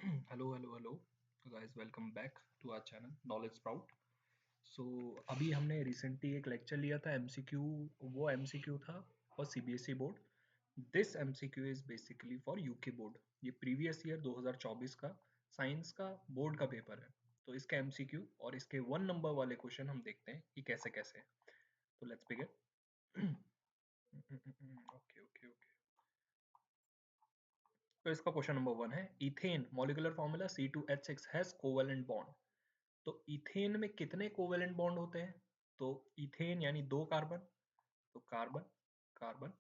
Hello guys, welcome back to our channel knowledge sprout. So अभी हमने recently एक lecture लिया था एमसीक्यू। वो एमसीक्यू था for CBSE board. This MCQ is basically for UK board. ये प्रीवियस ईयर 2024 का साइंस का बोर्ड का पेपर है। तो इसका एमसीक्यू और इसके 1 नंबर वाले क्वेश्चन हम देखते हैं कि कैसे कैसे हैं। तो let's begin. Okay okay okay. तो इसका क्वेश्चन नंबर 1 है, ethane molecular formula C2H6 has covalent bond. तो इथेन में कितने कोवेलेंट बॉन्ड होते हैं? तो इथेन यानी 2 कार्बन, तो कार्बन कार्बन,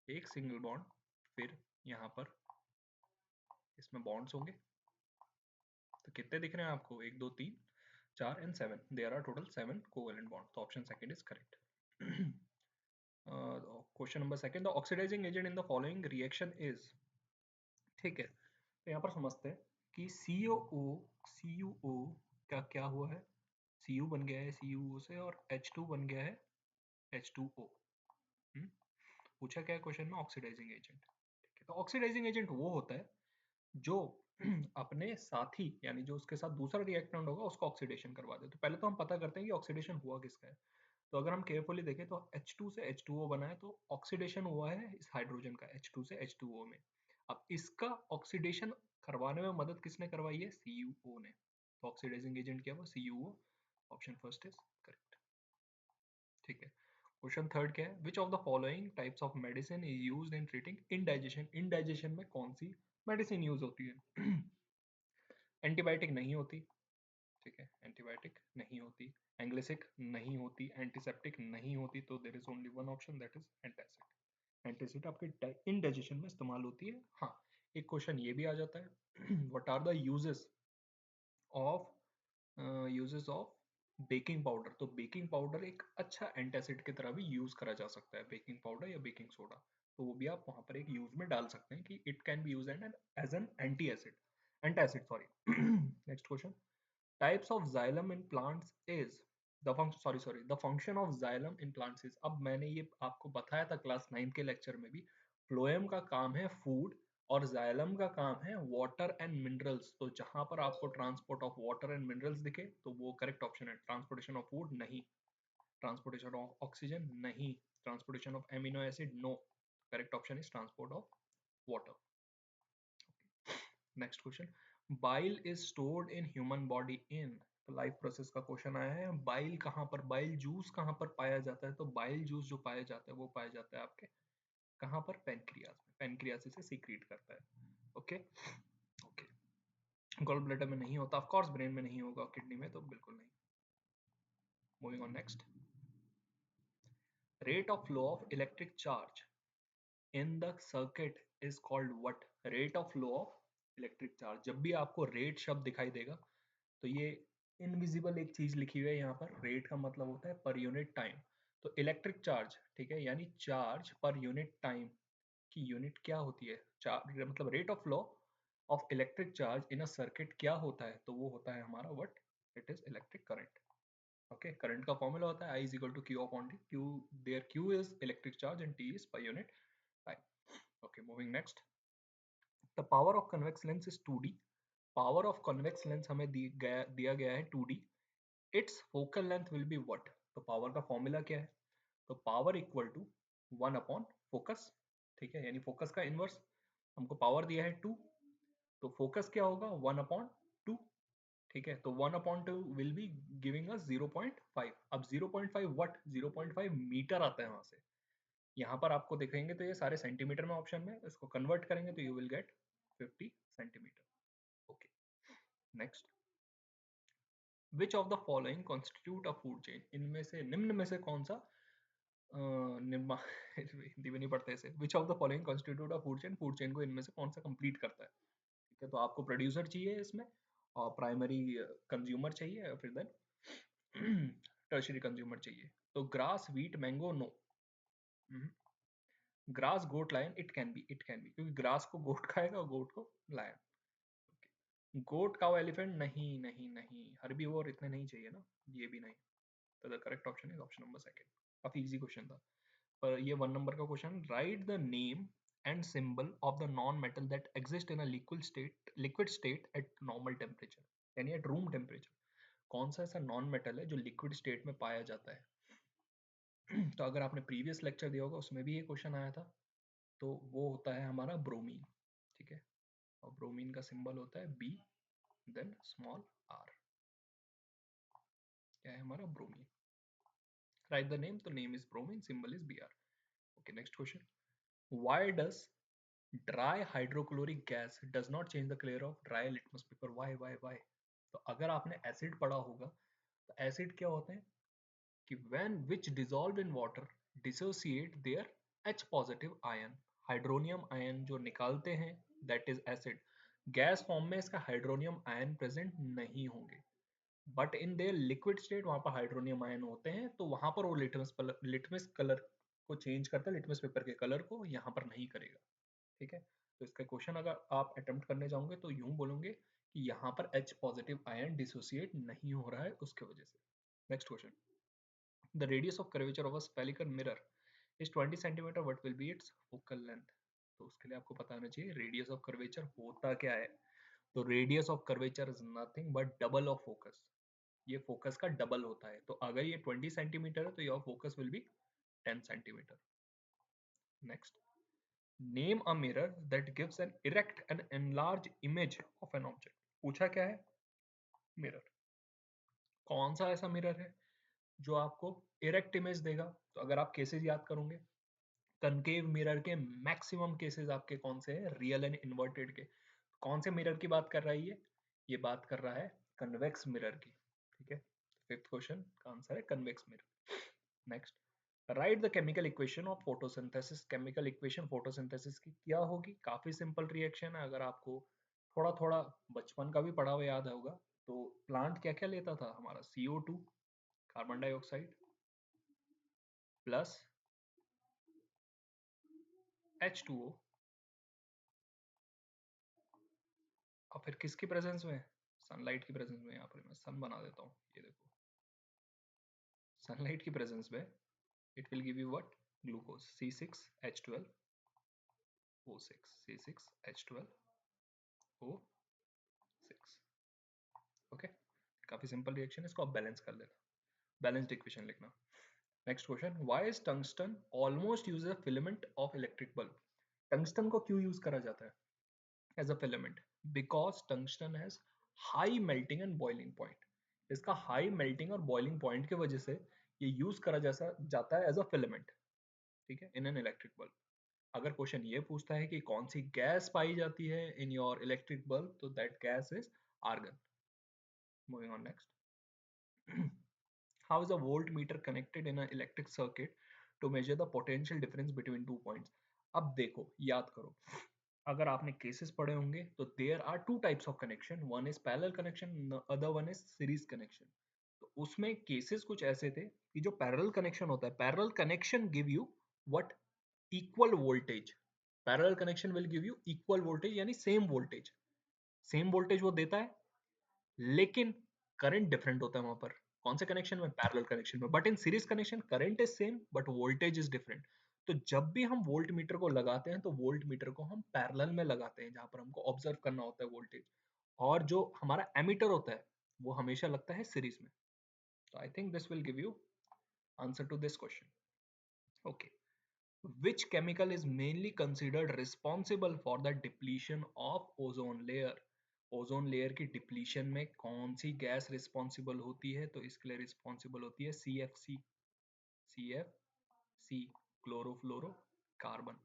एक सिंगल बॉन्ड, फिर यहाँ पर इसमें बॉन्ड्स होंगे। तो कितने दिख रहे हैं आपको? 1 2 3 4 and 7। There are total 7 covalent bond. तो option second is correct. Question number second, the oxidizing agent in the following reaction is. ठीक है, तो यहाँ पर समझते हैं कि CuO का क्या हुआ है। Cu बन गया है CuO से, और H2 बन गया है H2O। पूछा क्या है क्वेश्चन में? Oxidizing agent. ठीक है, तो ऑक्सीडाइजिंग एजेंट वो होता है जो अपने साथी यानी जो उसके साथ दूसरा रिएक्टेंट होगा उसको ऑक्सीडेशन करवा दे। तो पहले तो हम पता करते हैं कि ऑक्सीडेशन हुआ किसका है। तो अगर हम केयरफुली देखें तो H2 से H2O बना है, तो ऑक्सीडेशन हुआ है इस हाइड्रोजन का H2 से H2O में। अब इसका ऑक्सीडेशन करवाने में मदद किसने करवाई है? CuO ने। तो ऑक्सीडाइजिंग एजेंट क्या हुआ? CuO। Option first is correct. ठीक है, क्वेश्चन थर्ड क्या है, which of the following types of medicine is used in treating indigestion. Indigestion में कौन सी मेडिसिन यूज होती है? एंटीबायोटिक नहीं होती। ठीक है, एंटीबायोटिक नहीं होती। एंग्लिसिक नहीं होती। एंटीसेप्टिक नहीं होती। तो there is only one option, that is antacid. Antacid आपके इंडाइजेशन में इस्तेमाल होती है। हाँ, एक क्वेश्चन ये भी आ जाता है, what are the of uses of baking powder. तो बेकिंग पाउडर एक अच्छा एंटासिड की तरह भी यूज करा जा सकता है, बेकिंग पाउडर या बेकिंग सोडा। तो वो भी आप वहां पर एक यूज में डाल सकते हैं कि it can be use as an anti acid, antacid sorry. Next question, types of xylem in plants is the function the function of xylem in plants is. अब मैंने ये आपको बताया था क्लास 9 के लेक्चर में भी, फ्लोएम का काम है फूड और जाइलम का काम है वाटर एंड मिनरल्स। तो जहां पर आपको transport of water and minerals दिखे तो वो करेक्ट ऑप्शन है। ट्रांसपोर्टेशन ऑफ फूड नहीं, ट्रांसपोर्टेशन ऑफ ऑक्सीजन नहीं, transportation of amino acid no. Correct option is transport of water. Next question, bile is stored in human body in. तो life process का question आया है, bile कहाँ पर, bile juice कहाँ पर पाया जाता है? तो बाइल जूस जो पाया जाता है वो पाया जाता है आपके कहाँ पर? पेनक्रियास में। पेनक्रियास इसे सीक्रेट करता है। ओके ओके, गॉल ब्लैडर में नहीं होता, ऑफ कोर्स ब्रेन में नहीं होगा, किडनी में तो बिल्कुल नहीं। Moving on next, rate of flow of electric charge in the circuit is called what? Rate of flow of electric charge, जब भी आपको रेट शब्द दिखाई देगा तो ये इनविजिबल एक चीज लिखी हुई है यहाँ पर। रेट का मतलब होता है पर यूनिट टाइम। तो इलेक्ट्रिक चार्ज, ठीक है, यानी चार्ज पर यूनिट टाइम की यूनिट क्या होती है? चार्ज मतलब rate of flow of electric charge in a circuit क्या होता है? तो वो होता है हमारा what? It is electric current. Okay, current का फॉर्मूला होता है I is equal to Q upon T। Q, there Q is electric charge and T is per unit time. Okay, moving next, the power of convex lens is 2D। Power of convex lens हमें दिया गया है 2D। It's focal length will be what? तो power का formula क्या है? तो power equal to 1 upon focus. ठीक है, यानी फोकस का इनवर्स। हमको पावर दिया है 2, तो फोकस क्या होगा? 1 अपॉन 2। ठीक है, तो 1 upon 2 will be giving us 0.5। अब 0.5 व्हाट? 0.5 मीटर आता है वहां से। यहाँ पर आपको दिखेंगे तो ये सारे सेंटीमीटर में ऑप्शन में, इसको कन्वर्ट करेंगे तो you will get 50 centimetre. Okay, next, which of the following constitute a food chain. इनमें से निम्न में से कौन सा निर्माण हिंदी में नहीं पढ़ते इसे। Which of the following constitute a food chain, food chain को इनमें से कौन सा कंप्लीट करता है? ठीक है, तो आपको प्रोड्यूसर चाहिए इसमें, और प्राइमरी कंज्यूमर चाहिए, और फिर देन टर्शरी कंज्यूमर चाहिए। तो grass, wheat, mango no. Grass, goat, lion, it can be क्योंकि ग्रास को गोट खाएगा और गोट को लायन। गोट, काउ, एलिफेंट नहीं नहीं नहीं, हर्बीवोर इतने नहीं चाहिए ना, ये भी नहीं। तो the correct option is option number second. काफी इजी क्वेश्चन था, पर ये 1 नंबर का question. Right the name and symbol of the non-metal that exist in a liquid state at normal temperature, यानी at room temperature. कौन सा ऐसा non metal है जो लिक्विड स्टेट में पाया जाता है? तो अगर आपने प्रीवियस लेक्चर दिया होगा उसमें भी ये क्वेश्चन आया था, तो वो होता है हमारा ब्रोमीन, ठीक है। और ब्रोमीन का सिंबल होता है बी देन स्मॉल आर, क्या है हमारा ब्रोमीन। राइट द नेम, तो name is bromine, symbol is B R. Okay, next question, why does dry hydrochloric gas does not change the colour of dry litmus paper, why? तो अगर आपने acid पढ़ा होगा तो एसिड क्या होते हैं कि when which dissolve in water dissociate their H positive ion, hydronium ion जो निकालते हैं that is acid, gas form में इसका हाइड्रोनियम आयन प्रेजेंट नहीं होंगे, but in their liquid state वहां पर हाइड्रोनियम आयन होते हैं, तो वहां पर वो लिटमस कलर को चेंज करता है, लिटमस पेपर के कलर को, यहाँ पर नहीं करेगा, ठीक है। तो इसका क्वेश्चन अगर आप अटेम्प्ट करने जाओगे तो यूं बोलोगे कि यहाँ पर H पॉजिटिव आयन डिसोसिएट नहीं हो रहा है उसके वजह से। Next question, the radius of curvature of a spherical mirror is 20 centimeter, what will be its focal length? तो उसके लिए आपको पता होना चाहिए रेडियस ऑफ कर्वेचर होता क्या है। तो radius of curvature is nothing but double of focus, ये फोकस का डबल होता है। तो अगर ये 20 सेंटीमीटर है तो your focus will be 10 centimetre. Next, name a mirror that gives an erect and enlarge image of an object. पूछा क्या है, मिरर। कौन सा ऐसा मिरर है जो आपको इरेक्ट इमेज देगा? तो अगर आप केसेस याद करोगे, कनकेव मिरर के मैक्सिमम केसेस आपके कौन से हैं, रियल एंड इन्वर्टेड के। कौन से मिरर की बात कर रहा है ये बात कर रहा है कन्वेक्स मिरर की, ठीक है। फिफ्थ क्वेश्चन का आंसर है convex mirror. Next, right the chemical equation of photosynthesis. Chemical equation photosynthesis की क्या होगी? काफी सिंपल रिएक्शन है, अगर आपको थोड़ा थोड़ा बचपन का भी पढ़ा हुआ याद होगा तो प्लांट क्या क्या लेता था हमारा, CO2 carbon dioxide plus H2O, और फिर किसकी प्रेजेंस में, सनलाइट की प्रेजेंस में। यहाँ पर मैं सन बना देता हूँ, ये देखो सनलाइट की प्रेजेंस में it will give you what, glucose C6H12O6, C6H12O6। Okay, काफी सिंपल रिएक्शन है, इसको आप बैलेंस कर लेना, बैलेंस्ड इक्वेशन लिखना। Next question, why is tungsten almost used as a filament of electric bulb. Tungsten को क्यों यूज करा जाता है as a filament? Because tungsten has high melting and boiling point. इसका हाई मेल्टिंग और बॉइलिंग पॉइंट की वजह से ये यूज करा जैसा जाता है एज अ फिलामेंट, ठीक है, इन एन इलेक्ट्रिक बल्ब। अगर क्वेश्चन ये पूछता है कि कौन सी गैस पाई जाती है इन योर इलेक्ट्रिक बल्ब, तो that gas is argon. Moving on next, how is a voltmeter connected in an electric circuit to measure the potential difference between two points? अब देखो, याद करो, अगर आपने केसेस पढ़े होंगे तो there are two types of connection, one is parallel connection, other one is series connection. तो उसमें केसेस कुछ ऐसे थे कि जो पैरेलल कनेक्शन होता है, parallel connection give you what, equal voltage. Parallel connection will give you equal voltage, यानी सेम वोल्टेज वो देता है, लेकिन करंट डिफरेंट होता है वहां पर। कौन से कनेक्शन में? पैरेलल कनेक्शन में। But in series connection current is same but voltage is different. तो जब भी हम वोल्ट मीटर को लगाते हैं तो वोल्ट मीटर को हम पैरेलल में लगाते हैं, जहां पर हमको ऑब्जर्व करना होता है वोल्टेज, और जो हमारा एमीटर होता है वो हमेशा लगता है सीरीज में। तो I think this will give you answer to this question. Okay, which chemical is mainly considered responsible for the depletion of ozone layer? Ozone layer की डिप्लीशन में कौन सी गैस रिस्पॉन्सिबल होती है? तो इसके लिए रिस्पॉन्सिबल होती है CFC, chlorofluorocarbon.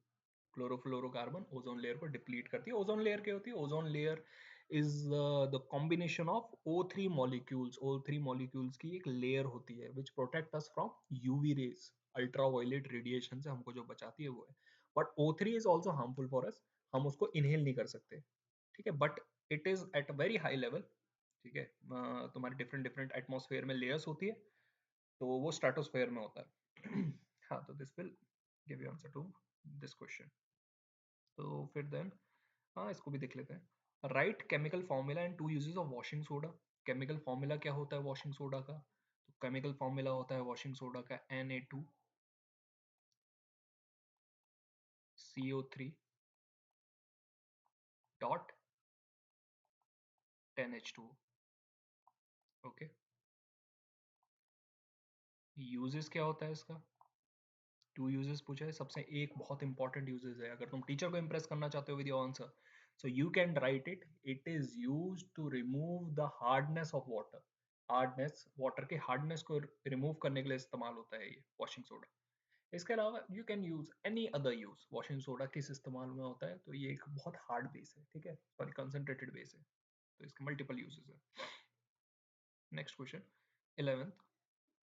Chlorofluorocarbon ozone layer को डिप्लीट करती है। ओजोन लेयर क्या होती है? Ozone layer is the combination of O3 molecules, O3 molecules की एक लेयर होती है which protect us from UV rays, ultraviolet radiation से हमको जो बचाती है वो है। But O3 is also harmful for us, हम उसको इनहेल नहीं कर सकते, ठीक है, but it is at very high level, ठीक है। तुम्हारे डिफरेंट डिफरेंट एटमॉस्फेयर में लेयर्स होती है, तो वो स्ट्रेटोस्फेयर में होता है। हाँ, तो this will give you answer to this question. तो फिर देन, हाँ, इसको भी देख लेते हैं। Right chemical formula and two uses of washing soda. Chemical formula क्या होता है वॉशिंग सोडा का? तो केमिकल फॉर्मूला होता है वॉशिंग सोडा का Na2CO3 dot 10H2O। Okay, uses क्या होता है इसका? टू यूजेस पूछा है। सबसे एक बहुत इंपॉर्टेंट यूजेस है, अगर तुम टीचर को इंप्रेस करना चाहते हो with your answer, so you can write it, it is use to remove the hardness of water. Hardness, water के हार्डनेस को रिमूव करने के लिए इस्तेमाल होता है ये वॉशिंग सोडा। इसके अलावा you can use any other use. Washing soda किस इस्तेमाल में होता है, तो ये एक बहुत हार्ड बेस है, ठीक है, सॉरी कंसंट्रेटेड बेस है, तो इसके मल्टीपल यूजेस है। Next question 11th,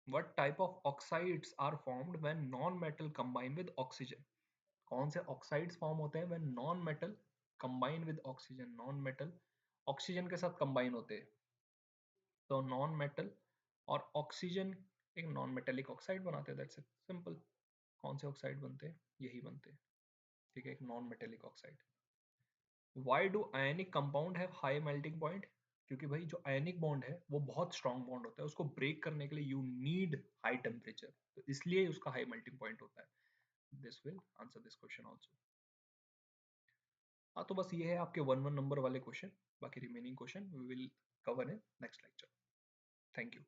what type of oxides are formed when non-metal combine with oxygen? कौन से ऑक्साइड्स फॉर्म होते हैं when non-metal combine with oxygen? non-metal oxygen के साथ कंबाइन होते हैं, तो non-metal और ऑक्सीजन एक नॉन मेटेलिक ऑक्साइड बनाते हैं, दैट्स इट, सिंपल। कौन से ऑक्साइड बनते हैं? यही बनते हैं, ठीक है, एक non metallic oxide. Why do ionic compound have high melting point? क्योंकि भाई जो आयनिक बॉन्ड है वो बहुत स्ट्रॉन्ग बॉन्ड होता है, उसको ब्रेक करने के लिए यू नीड हाई टेम्परेचर, तो इसलिए उसका हाई मेल्टिंग पॉइंट होता है। This will answer this question also. हाँ, तो बस ये है आपके 1-1 नंबर वाले क्वेश्चन, बाकी remaining question we will cover in next lecture. Thank you.